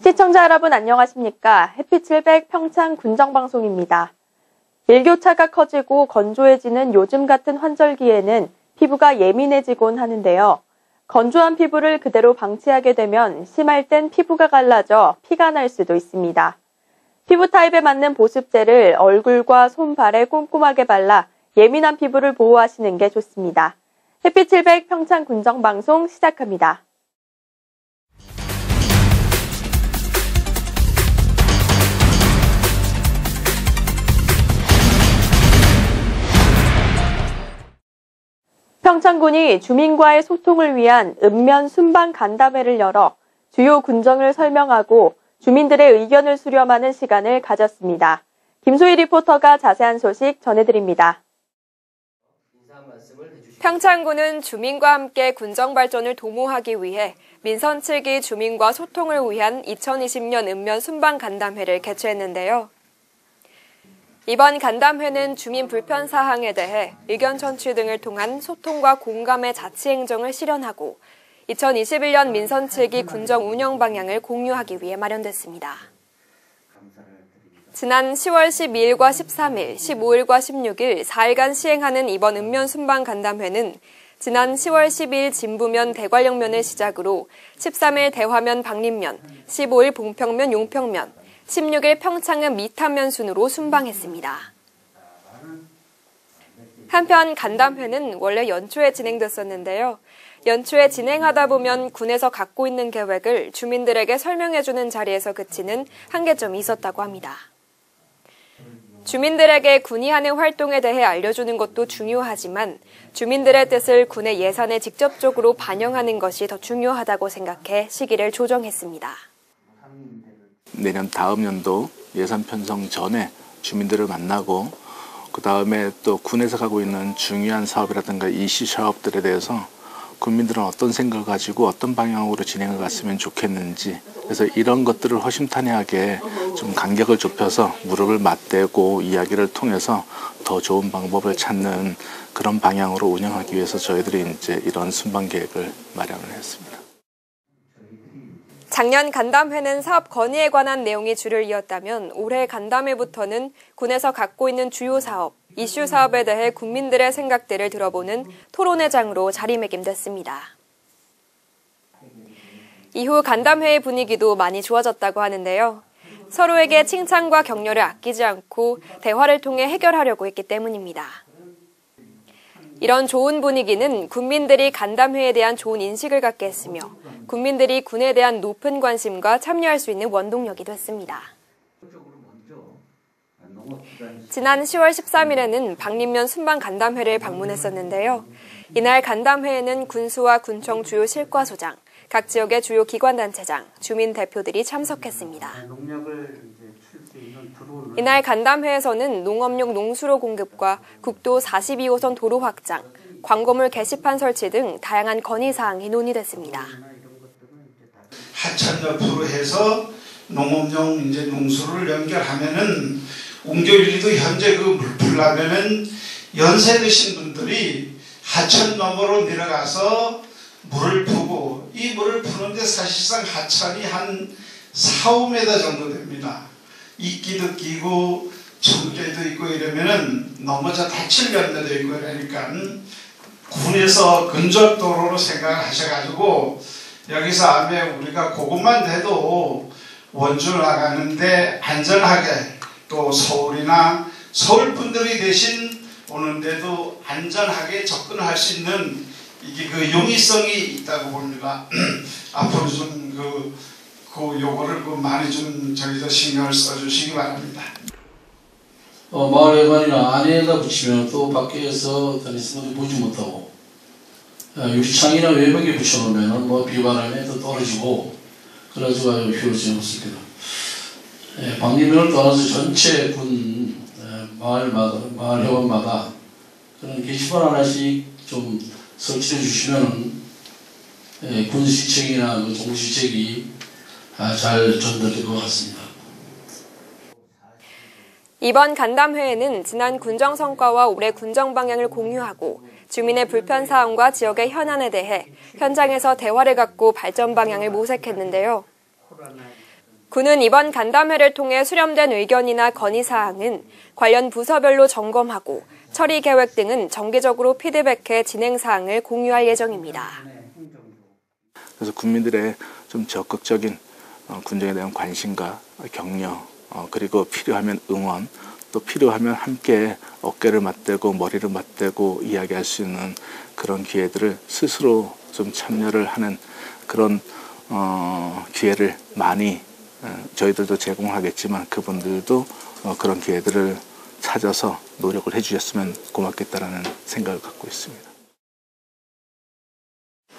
시청자 여러분 안녕하십니까? 햇빛 700 평창 군정방송입니다. 일교차가 커지고 건조해지는 요즘 같은 환절기에는 피부가 예민해지곤 하는데요. 건조한 피부를 그대로 방치하게 되면 심할 땐 피부가 갈라져 피가 날 수도 있습니다. 피부 타입에 맞는 보습제를 얼굴과 손발에 꼼꼼하게 발라 예민한 피부를 보호하시는 게 좋습니다. 햇빛 700 평창 군정방송 시작합니다. 평창군이 주민과의 소통을 위한 읍면 순방 간담회를 열어 주요 군정을 설명하고 주민들의 의견을 수렴하는 시간을 가졌습니다. 김소희 리포터가 자세한 소식 전해드립니다. 평창군은 주민과 함께 군정 발전을 도모하기 위해 민선 7기 주민과 소통을 위한 2020년 읍면 순방 간담회를 개최했는데요. 이번 간담회는 주민 불편 사항에 대해 의견 청취 등을 통한 소통과 공감의 자치 행정을 실현하고 2021년 민선 7기 군정 운영 방향을 공유하기 위해 마련됐습니다. 지난 10월 12일과 13일, 15일과 16일 4일간 시행하는 이번 읍면 순방 간담회는 지난 10월 12일 진부면 대관령면을 시작으로 13일 대화면 박림면, 15일 봉평면 용평면, 16일 평창은 미탄면 순으로 순방했습니다. 한편 간담회는 원래 연초에 진행됐었는데요. 연초에 진행하다 보면 군에서 갖고 있는 계획을 주민들에게 설명해주는 자리에서 그치는 한계점이 있었다고 합니다. 주민들에게 군이 하는 활동에 대해 알려주는 것도 중요하지만 주민들의 뜻을 군의 예산에 직접적으로 반영하는 것이 더 중요하다고 생각해 시기를 조정했습니다. 내년 다음 연도 예산 편성 전에 주민들을 만나고 그 다음에 또 군에서 가고 있는 중요한 사업이라든가 이슈 사업들에 대해서 국민들은 어떤 생각을 가지고 어떤 방향으로 진행을 갔으면 좋겠는지, 그래서 이런 것들을 허심탄회하게 좀 간격을 좁혀서 무릎을 맞대고 이야기를 통해서 더 좋은 방법을 찾는 그런 방향으로 운영하기 위해서 저희들이 이제 이런 순방 계획을 마련을 했습니다. 작년 간담회는 사업 건의에 관한 내용이 주를 이었다면 올해 간담회부터는 군에서 갖고 있는 주요 사업, 이슈 사업에 대해 국민들의 생각들을 들어보는 토론회장으로 자리매김됐습니다. 이후 간담회의 분위기도 많이 좋아졌다고 하는데요. 서로에게 칭찬과 격려를 아끼지 않고 대화를 통해 해결하려고 했기 때문입니다. 이런 좋은 분위기는 국민들이 간담회에 대한 좋은 인식을 갖게 했으며 국민들이 군에 대한 높은 관심과 참여할 수 있는 원동력이 됐습니다. 지난 10월 13일에는 박림면 순방 간담회를 방문했었는데요. 이날 간담회에는 군수와 군청 주요 실과소장, 각 지역의 주요 기관단체장, 주민 대표들이 참석했습니다. 이날 간담회에서는 농업용 농수로 공급과 국도 42호선 도로 확장, 광고물 게시판 설치 등 다양한 건의사항이 논의됐습니다. 하천 옆으로 해서 농업용 이제 농수를 연결하면은 웅교일리도 현재 그 물풀나면은 연세 드신 분들이 하천 너머로 내려가서 물을 푸고 이 물을 푸는데 사실상 하천이 한 4~5m 정도 됩니다. 이끼도 끼고 청개도 있고 이러면은 넘어져 다칠 면도 있고 그러니까 군에서 근접도로로 생각을 하셔가지고 여기서 아마 우리가 그것만 돼도 원주 나가는데 안전하게 또 서울이나 서울 분들이 대신 오는데도 안전하게 접근할 수 있는 이게 그 용이성이 있다고 봅니다. 앞으로 좀 요거를 많이 좀 저희도 신경을 써주시기 바랍니다. 마을 외관이나 안에다 붙이면 또 밖에서 다니시는 분들 보지 못하고 유리창이나 외벽에 붙여놓으면 뭐 비바람에 또 떨어지고 그래가지고 효율적이 없습니다. 박림면을 떠나서 전체 군 마을 회원마다 그런 게시판 하나씩 좀 설치해 주시면 군시책이나 정부시책이 잘 전달될 것 같습니다. 이번 간담회에는 지난 군정 성과와 올해 군정 방향을 공유하고 주민의 불편 사항과 지역의 현안에 대해 현장에서 대화를 갖고 발전 방향을 모색했는데요. 군은 이번 간담회를 통해 수렴된 의견이나 건의사항은 관련 부서별로 점검하고 처리 계획 등은 정기적으로 피드백해 진행 사항을 공유할 예정입니다. 그래서 국민들의 좀 적극적인 군정에 대한 관심과 격려, 그리고 필요하면 응원, 또 필요하면 함께 어깨를 맞대고 머리를 맞대고 이야기할 수 있는 그런 기회들을 스스로 좀 참여를 하는 그런 기회를 많이 저희들도 제공하겠지만 그분들도 그런 기회들을 찾아서 노력을 해주셨으면 고맙겠다라는 생각을 갖고 있습니다.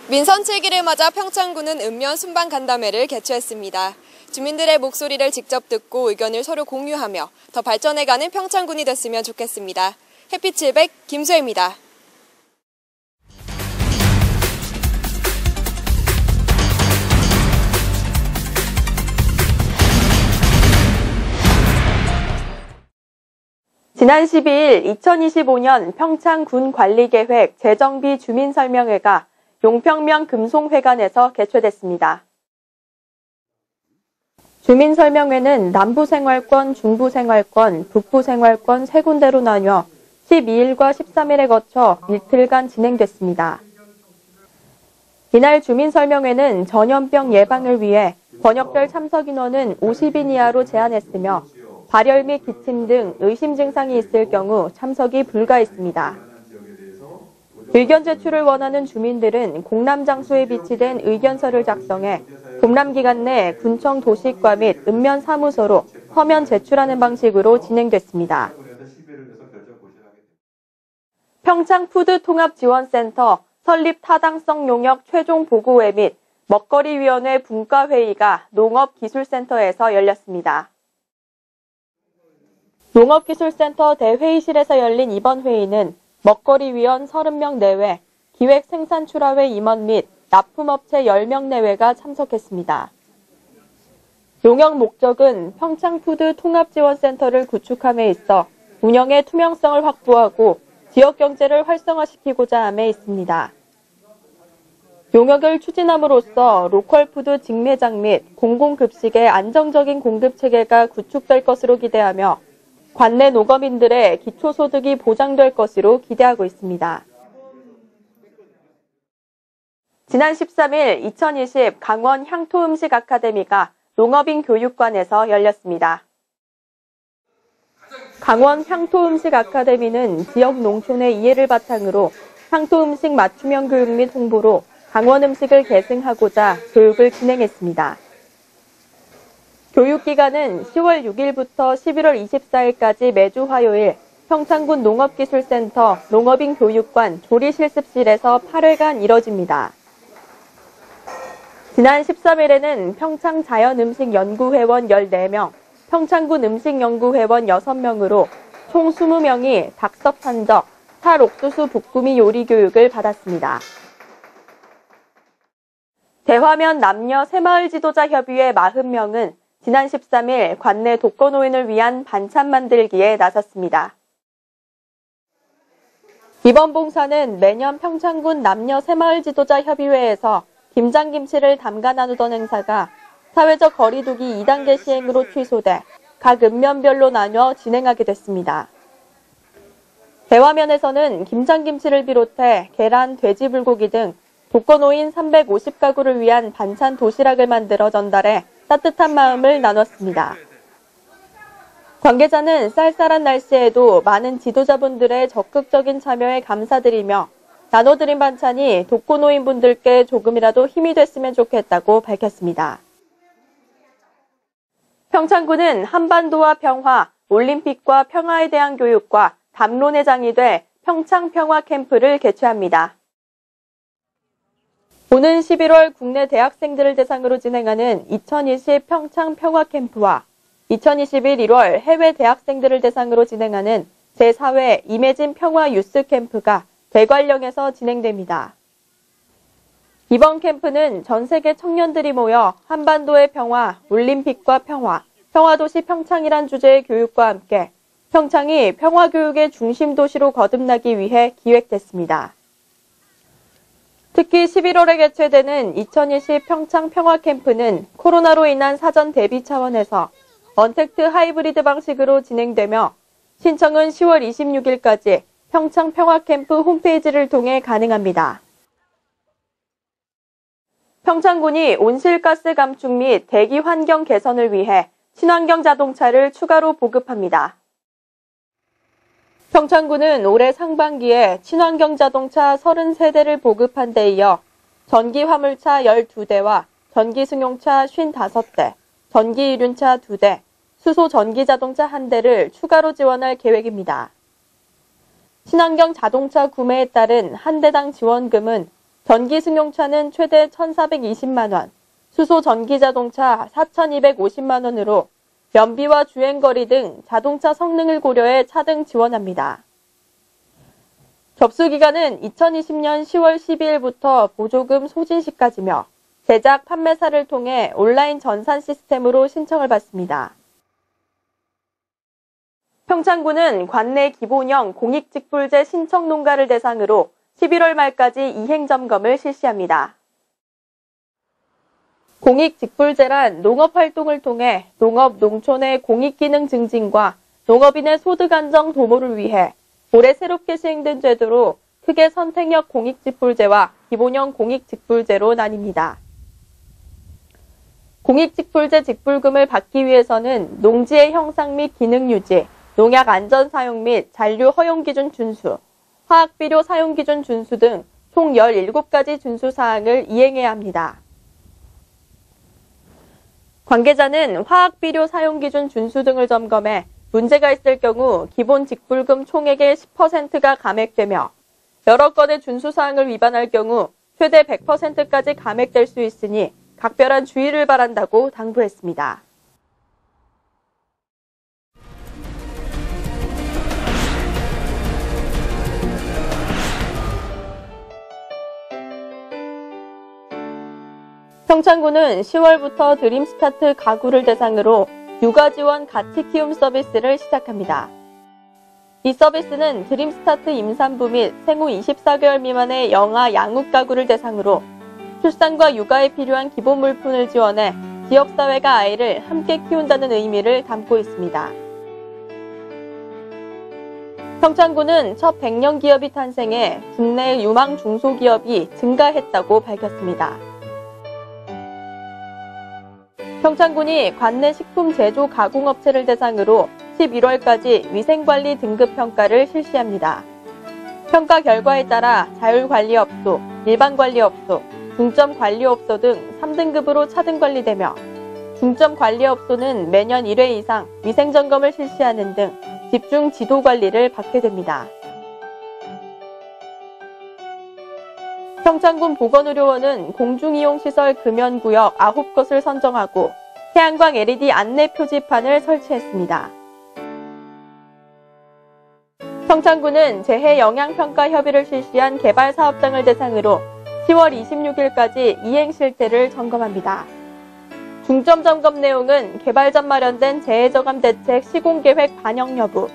민선 7기를 맞아 평창군은 읍면 순방 간담회를 개최했습니다. 주민들의 목소리를 직접 듣고 의견을 서로 공유하며 더 발전해가는 평창군이 됐으면 좋겠습니다. 햇빛 700 김수혜입니다. 지난 12일 2025년 평창군관리계획 재정비 주민설명회가 용평면 금송회관에서 개최됐습니다. 주민설명회는 남부생활권, 중부생활권, 북부생활권 3군데로 나뉘어 12일과 13일에 거쳐 이틀간 진행됐습니다. 이날 주민설명회는 전염병 예방을 위해 번역별 참석 인원은 50인 이하로 제한했으며 발열 및 기침 등 의심 증상이 있을 경우 참석이 불가했습니다. 의견 제출을 원하는 주민들은 공람 장소에 비치된 의견서를 작성해 공람 기간 내 군청 도시과 및 읍면 사무소로 서면 제출하는 방식으로 진행됐습니다. 평창푸드통합지원센터 설립 타당성 용역 최종 보고회 및 먹거리위원회 분과회의가 농업기술센터에서 열렸습니다. 농업기술센터 대회의실에서 열린 이번 회의는 먹거리위원 30명 내외, 기획생산출하회 임원 및 납품업체 10명 내외가 참석했습니다. 용역 목적은 평창푸드통합지원센터를 구축함에 있어 운영의 투명성을 확보하고 지역경제를 활성화시키고자 함에 있습니다. 용역을 추진함으로써 로컬푸드 직매장 및 공공급식의 안정적인 공급체계가 구축될 것으로 기대하며 관내 농업인들의 기초소득이 보장될 것으로 기대하고 있습니다. 지난 13일 2020 강원 향토음식 아카데미가 농업인 교육관에서 열렸습니다. 강원 향토음식 아카데미는 지역 농촌의 이해를 바탕으로 향토음식 맞춤형 교육 및 홍보로 강원 음식을 계승하고자 교육을 진행했습니다. 교육기간은 10월 6일부터 11월 24일까지 매주 화요일 평창군 농업기술센터 농업인 교육관 조리실습실에서 8회간 이뤄집니다. 지난 13일에는 평창자연음식연구회원 14명, 평창군 음식연구회원 6명으로 총 20명이 닭섭 산적, 찰옥수수 볶음이 요리 교육을 받았습니다. 대화면 남녀 새마을 지도자 협의회 40명은 지난 13일 관내 독거노인을 위한 반찬 만들기에 나섰습니다. 이번 봉사는 매년 평창군 남녀 새마을 지도자 협의회에서 김장김치를 담가 나누던 행사가 사회적 거리두기 2단계 시행으로 취소돼 각 읍면별로 나뉘어 진행하게 됐습니다. 대화면에서는 김장김치를 비롯해 계란, 돼지불고기 등 독거노인 350가구를 위한 반찬 도시락을 만들어 전달해 따뜻한 마음을 나눴습니다. 관계자는 쌀쌀한 날씨에도 많은 지도자분들의 적극적인 참여에 감사드리며 나눠드린 반찬이 독거노인분들께 조금이라도 힘이 됐으면 좋겠다고 밝혔습니다. 평창군은 한반도와 평화, 올림픽과 평화에 대한 교육과 담론의 장이 될 평창평화캠프를 개최합니다. 오는 11월 국내 대학생들을 대상으로 진행하는 2020 평창평화캠프와 2021 1월 해외 대학생들을 대상으로 진행하는 제4회 임해진 평화 유스캠프가 대관령에서 진행됩니다. 이번 캠프는 전 세계 청년들이 모여 한반도의 평화, 올림픽과 평화, 평화도시 평창이란 주제의 교육과 함께 평창이 평화교육의 중심 도시로 거듭나기 위해 기획됐습니다. 특히 11월에 개최되는 2020 평창 평화캠프는 코로나로 인한 사전 대비 차원에서 언택트 하이브리드 방식으로 진행되며 신청은 10월 26일까지 평창 평화캠프 홈페이지를 통해 가능합니다. 평창군이 온실가스 감축 및 대기 환경 개선을 위해 친환경 자동차를 추가로 보급합니다. 평창군은 올해 상반기에 친환경 자동차 33대를 보급한 데 이어 전기 화물차 12대와 전기 승용차 55대, 전기 이륜차 2대, 수소 전기 자동차 1대를 추가로 지원할 계획입니다. 친환경 자동차 구매에 따른 한 대당 지원금은 전기 승용차는 최대 1,420만 원, 수소 전기 자동차 4,250만 원으로 연비와 주행거리 등 자동차 성능을 고려해 차등 지원합니다. 접수기간은 2020년 10월 12일부터 보조금 소진 시까지며 제작 판매사를 통해 온라인 전산 시스템으로 신청을 받습니다. 평창군은 관내 기본형 공익직불제 신청 농가를 대상으로 11월 말까지 이행점검을 실시합니다. 공익직불제란 농업활동을 통해 농업, 농촌의 공익기능 증진과 농업인의 소득 안정 도모를 위해 올해 새롭게 시행된 제도로 크게 선택형 공익직불제와 기본형 공익직불제로 나뉩니다. 공익직불제 직불금을 받기 위해서는 농지의 형상 및 기능 유지, 농약 안전 사용 및 잔류 허용 기준 준수, 화학비료 사용 기준 준수 등 총 17가지 준수 사항을 이행해야 합니다. 관계자는 화학비료 사용 기준 준수 등을 점검해 문제가 있을 경우 기본 직불금 총액의 10%가 감액되며 여러 건의 준수 사항을 위반할 경우 최대 100%까지 감액될 수 있으니 각별한 주의를 바란다고 당부했습니다. 평창군은 10월부터 드림스타트 가구를 대상으로 육아 지원 가치 키움 서비스를 시작합니다. 이 서비스는 드림스타트 임산부 및 생후 24개월 미만의 영아 양육 가구를 대상으로 출산과 육아에 필요한 기본 물품을 지원해 지역사회가 아이를 함께 키운다는 의미를 담고 있습니다. 평창군은 첫 100년 기업이 탄생해 국내 유망 중소기업이 증가했다고 밝혔습니다. 평창군이 관내 식품 제조 가공업체를 대상으로 11월까지 위생관리 등급평가를 실시합니다. 평가 결과에 따라 자율관리업소, 일반관리업소, 중점관리업소 등 3등급으로 차등관리되며 중점관리업소는 매년 1회 이상 위생점검을 실시하는 등 집중 지도관리를 받게 됩니다. 평창군 보건의료원은 공중이용시설 금연구역 9곳을 선정하고 태양광 LED 안내 표지판을 설치했습니다. 평창군은 재해영향평가 협의를 실시한 개발사업장을 대상으로 10월 26일까지 이행 실태를 점검합니다. 중점 점검 내용은 개발 전 마련된 재해저감 대책 시공계획 반영 여부,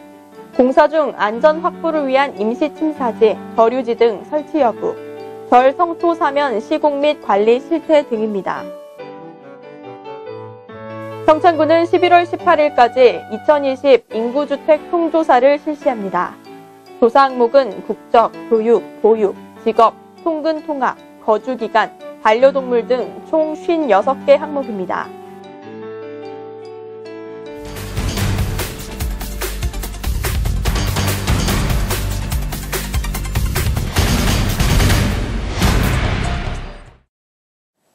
공사 중 안전 확보를 위한 임시 침사지, 저류지 등 설치 여부, 절 성토 사면 시공 및 관리 실태 등입니다. 평창군은 11월 18일까지 2020 인구주택 통조사를 실시합니다. 조사 항목은 국적, 교육, 보육, 직업, 통근 통학, 거주기간, 반려동물 등 총 56개 항목입니다.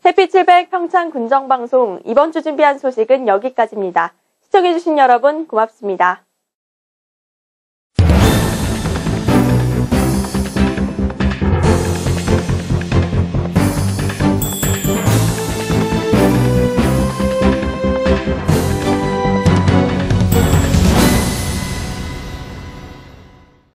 해피700 평창 군정방송 이번 주 준비한 소식은 여기까지입니다. 시청해주신 여러분 고맙습니다.